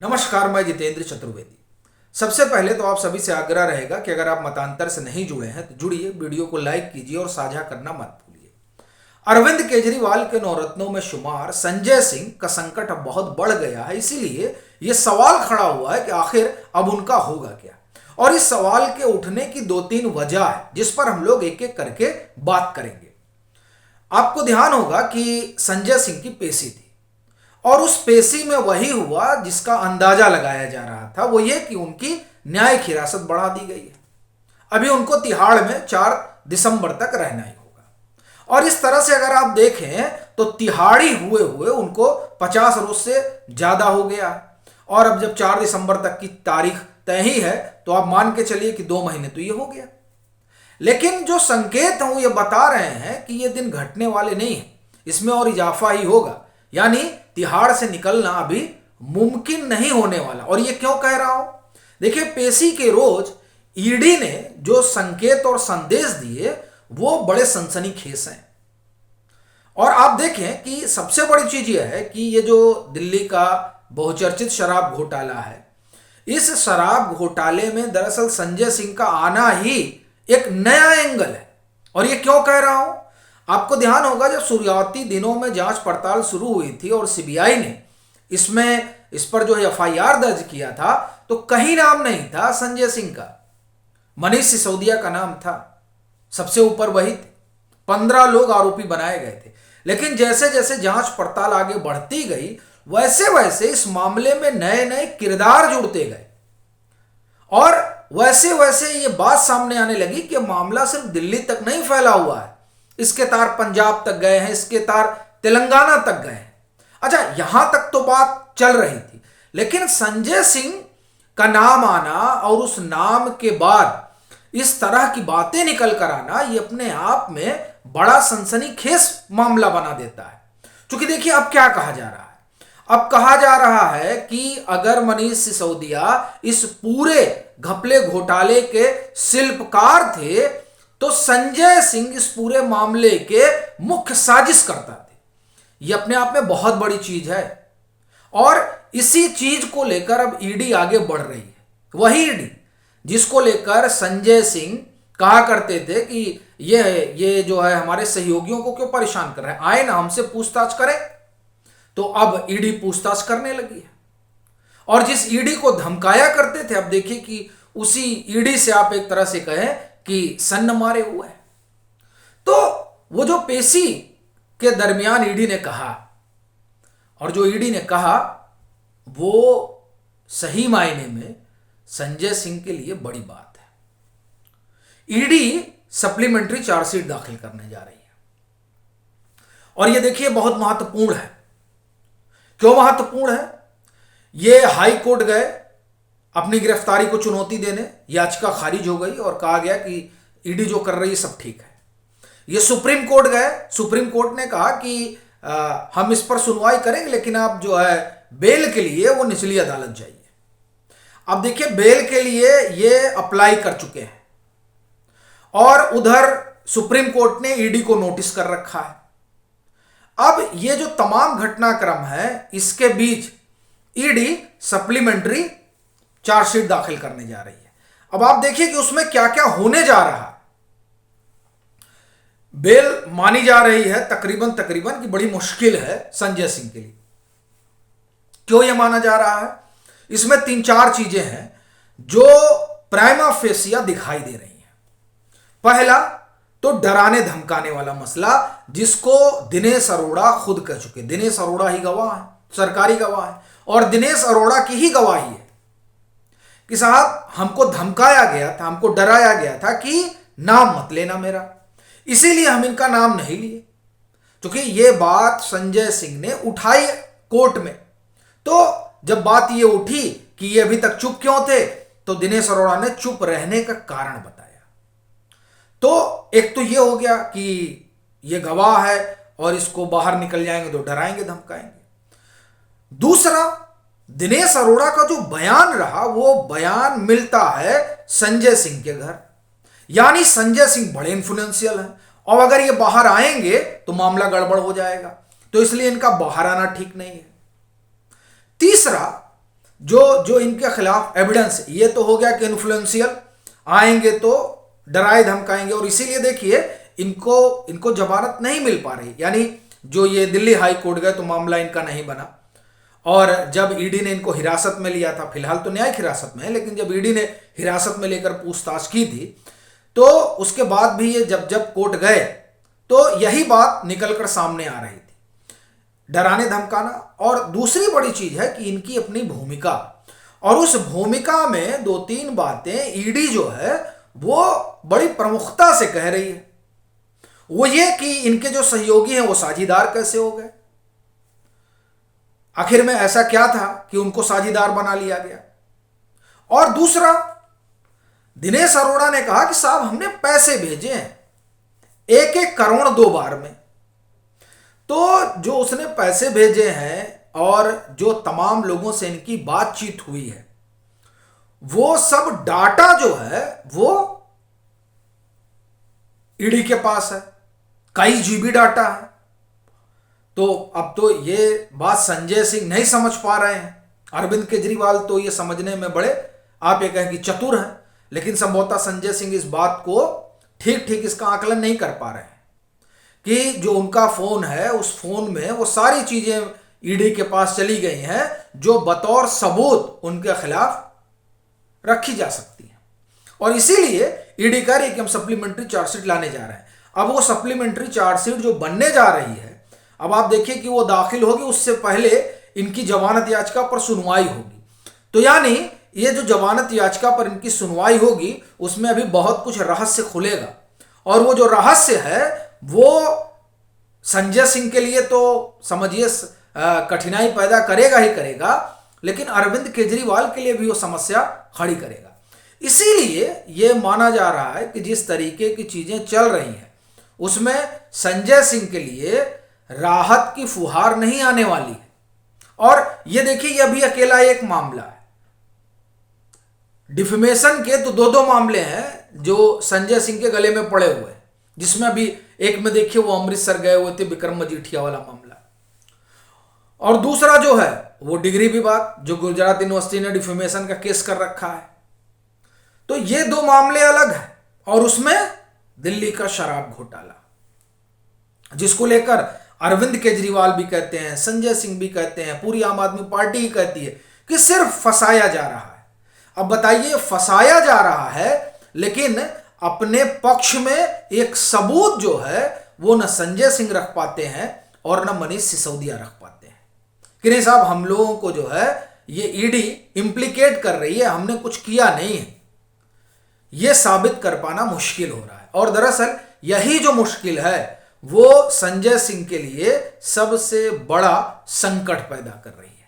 नमस्कार, मैं जितेंद्र चतुर्वेदी। सबसे पहले तो आप सभी से आग्रह रहेगा कि अगर आप मतांतर से नहीं जुड़े हैं तो जुड़िए, वीडियो को लाइक कीजिए और साझा करना मत भूलिए। अरविंद केजरीवाल के नौरत्नों में शुमार संजय सिंह का संकट अब बहुत बढ़ गया है, इसीलिए यह सवाल खड़ा हुआ है कि आखिर अब उनका होगा क्या। और इस सवाल के उठने की दो तीन वजह है जिस पर हम लोग एक एक करके बात करेंगे। आपको ध्यान होगा कि संजय सिंह की पेशी थी और उस पेशी में वही हुआ जिसका अंदाजा लगाया जा रहा था, वो ये कि उनकी न्यायिक हिरासत बढ़ा दी गई है। अभी उनको तिहाड़ में 4 दिसंबर तक रहना ही होगा। और इस तरह से अगर आप देखें तो तिहाड़ी हुए हुए उनको 50 रोज से ज्यादा हो गया। और अब जब 4 दिसंबर तक की तारीख तय ही है तो आप मान के चलिए कि 2 महीने तो ये हो गया। लेकिन जो संकेत हैं वो ये बता रहे हैं कि ये दिन घटने वाले नहीं है, इसमें और इजाफा ही होगा। यानी तिहाड़ से निकलना अभी मुमकिन नहीं होने वाला। और ये क्यों कह रहा हूं? देखिए, पेशी के रोज ईडी ने जो संकेत और संदेश दिए वो बड़े सनसनीखेज हैं। और आप देखें कि सबसे बड़ी चीज यह है कि ये जो दिल्ली का बहुचर्चित शराब घोटाला है, इस शराब घोटाले में दरअसल संजय सिंह का आना ही एक नया एंगल है। और ये क्यों कह रहा हूं? आपको ध्यान होगा जब शुरुआती दिनों में जांच पड़ताल शुरू हुई थी और सीबीआई ने इस पर जो एफआईआर दर्ज किया था तो कहीं नाम नहीं था संजय सिंह का, मनीष सिसोदिया का नाम था। सबसे ऊपर वही थे। 15 लोग आरोपी बनाए गए थे। लेकिन जैसे जैसे जांच पड़ताल आगे बढ़ती गई वैसे वैसे इस मामले में नए नए किरदार जुड़ते गए और वैसे वैसे ये बात सामने आने लगी कि मामला सिर्फ दिल्ली तक नहीं फैला हुआ है, इसके तार पंजाब तक गए हैं, इसके तार तेलंगाना तक गए हैं। अच्छा, यहां तक तो बात चल रही थी, लेकिन संजय सिंह का नाम आना और उस नाम के बाद इस तरह की बातें निकल कर आना ये अपने आप में बड़ा सनसनीखेज मामला बना देता है। क्योंकि देखिए, अब क्या कहा जा रहा है? अब कहा जा रहा है कि अगर मनीष सिसोदिया इस पूरे घपले घोटाले के शिल्पकार थे तो संजय सिंह इस पूरे मामले के मुख्य साजिश करता थे। यह अपने आप में बहुत बड़ी चीज है और इसी चीज को लेकर अब ईडी आगे बढ़ रही है। वही ईडी जिसको लेकर संजय सिंह कहा करते थे कि ये जो है हमारे सहयोगियों को क्यों परेशान कर रहे हैं, आए ना हमसे पूछताछ करें। तो अब ईडी पूछताछ करने लगी है। और जिस ईडी को धमकाया करते थे, अब देखिए कि उसी ईडी से आप एक तरह से कहें कि सन्न मारे हुए हैं। तो वो जो पेशी के दरमियान ईडी ने कहा और जो ईडी ने कहा वो सही मायने में संजय सिंह के लिए बड़ी बात है। ईडी सप्लीमेंट्री चार्जशीट दाखिल करने जा रही है और ये देखिए बहुत महत्वपूर्ण है। क्यों महत्वपूर्ण है? ये हाई कोर्ट गए अपनी गिरफ्तारी को चुनौती देने, याचिका खारिज हो गई और कहा गया कि ईडी जो कर रही है सब ठीक है। ये सुप्रीम कोर्ट गए, सुप्रीम कोर्ट ने कहा कि हम इस पर सुनवाई करेंगे लेकिन आप जो है बेल के लिए वो निचली अदालत जाइए। अब देखिए, बेल के लिए ये अप्लाई कर चुके हैं और उधर सुप्रीम कोर्ट ने ईडी को नोटिस कर रखा है। अब ये जो तमाम घटनाक्रम है इसके बीच ईडी सप्लीमेंट्री चार्जशीट दाखिल करने जा रही है। अब आप देखिए कि उसमें क्या क्या होने जा रहा है। बेल मानी जा रही है तकरीबन कि बड़ी मुश्किल है संजय सिंह के लिए। क्यों यह माना जा रहा है? इसमें 3-4 चीजें हैं जो प्राइमा फेसिया दिखाई दे रही हैं। पहला तो डराने धमकाने वाला मसला, जिसको दिनेश अरोड़ा खुद कह चुके। दिनेश अरोड़ा ही गवाह है, सरकारी गवाह है और दिनेश अरोड़ा की ही गवाही है कि साहब हमको धमकाया गया था, हमको डराया गया था कि नाम मत लेना मेरा, इसीलिए हम इनका नाम नहीं लिए। क्योंकि ये बात संजय सिंह ने उठाई कोर्ट में। तो जब बात ये उठी कि ये अभी तक चुप क्यों थे तो दिनेश अरोड़ा ने चुप रहने का कारण बताया। तो एक तो ये हो गया कि ये गवाह है और इसको बाहर निकल जाएंगे तो डराएंगे धमकाएंगे। दूसरा, दिनेश अरोड़ा का जो बयान रहा वो बयान मिलता है संजय सिंह के घर, यानी संजय सिंह बड़े इन्फ्लुएंशियल हैं और अगर ये बाहर आएंगे तो मामला गड़बड़ हो जाएगा, तो इसलिए इनका बाहर आना ठीक नहीं है। तीसरा, जो जो इनके खिलाफ एविडेंस, ये तो हो गया कि इन्फ्लुएंशियल आएंगे तो डराए धमकाएंगे, और इसीलिए देखिए इनको जमानत नहीं मिल पा रही। यानी जो ये दिल्ली हाई कोर्ट गए तो मामला इनका नहीं बना, और जब ईडी ने इनको हिरासत में लिया था, फिलहाल तो न्यायिक हिरासत में है, लेकिन जब ईडी ने हिरासत में लेकर पूछताछ की थी तो उसके बाद भी ये जब कोर्ट गए तो यही बात निकलकर सामने आ रही थी, डराने धमकाना। और दूसरी बड़ी चीज है कि इनकी अपनी भूमिका, और उस भूमिका में दो तीन बातें ईडी जो है वो बड़ी प्रमुखता से कह रही है। वो ये कि इनके जो सहयोगी हैं वो साझीदार कैसे हो गए, आखिर में ऐसा क्या था कि उनको साझीदार बना लिया गया। और दूसरा, दिनेश अरोड़ा ने कहा कि साहब हमने पैसे भेजे हैं 1-1 करोड़ 2 बार में। तो जो उसने पैसे भेजे हैं और जो तमाम लोगों से इनकी बातचीत हुई है, वो सब डाटा जो है वो ईडी के पास है, कई जीबी डाटा है। तो अब तो ये बात संजय सिंह नहीं समझ पा रहे हैं, अरविंद केजरीवाल तो ये समझने में बड़े, आप ये कहें कि चतुर हैं, लेकिन संभवतः संजय सिंह इस बात को ठीक ठीक इसका आकलन नहीं कर पा रहे हैं कि जो उनका फोन है उस फोन में वो सारी चीजें ईडी के पास चली गई हैं जो बतौर सबूत उनके खिलाफ रखी जा सकती है। और इसीलिए ईडी कह रही है कि हम सप्लीमेंट्री चार्जशीट लाने जा रहे हैं। अब वो सप्लीमेंट्री चार्जशीट जो बनने जा रही है, अब आप देखिए कि वो दाखिल होगी, उससे पहले इनकी जमानत याचिका पर सुनवाई होगी। तो यानी ये जो जमानत याचिका पर इनकी सुनवाई होगी उसमें अभी बहुत कुछ रहस्य खुलेगा, और वो जो रहस्य है वो संजय सिंह के लिए तो समझिए कठिनाई पैदा करेगा ही करेगा, लेकिन अरविंद केजरीवाल के लिए भी वो समस्या खड़ी करेगा। इसीलिए ये माना जा रहा है कि जिस तरीके की चीजें चल रही हैं उसमें संजय सिंह के लिए राहत की फुहार नहीं आने वाली है। और ये देखिए, ये अभी अकेला एक मामला है, डिफेमेशन के तो 2-2 मामले हैं जो संजय सिंह के गले में पड़े हुए हैं, जिसमें अभी एक में देखिए वो अमृतसर गए हुए थे, विक्रम मजीठिया वाला मामला, और दूसरा जो है वो डिग्री विवाद जो गुजरात यूनिवर्सिटी ने डिफेमेशन का केस कर रखा है। तो ये 2 मामले अलग हैं, और उसमें दिल्ली का शराब घोटाला, जिसको लेकर अरविंद केजरीवाल भी कहते हैं, संजय सिंह भी कहते हैं, पूरी आम आदमी पार्टी ही कहती है कि सिर्फ फंसाया जा रहा है। अब बताइए, फंसाया जा रहा है, लेकिन अपने पक्ष में एक सबूत जो है वो न संजय सिंह रख पाते हैं और न मनीष सिसोदिया रख पाते हैं कि नहीं साहब हम लोगों को जो है ये ईडी इंप्लीकेट कर रही है, हमने कुछ किया नहीं है। ये साबित कर पाना मुश्किल हो रहा है, और दरअसल यही जो मुश्किल है वो संजय सिंह के लिए सबसे बड़ा संकट पैदा कर रही है।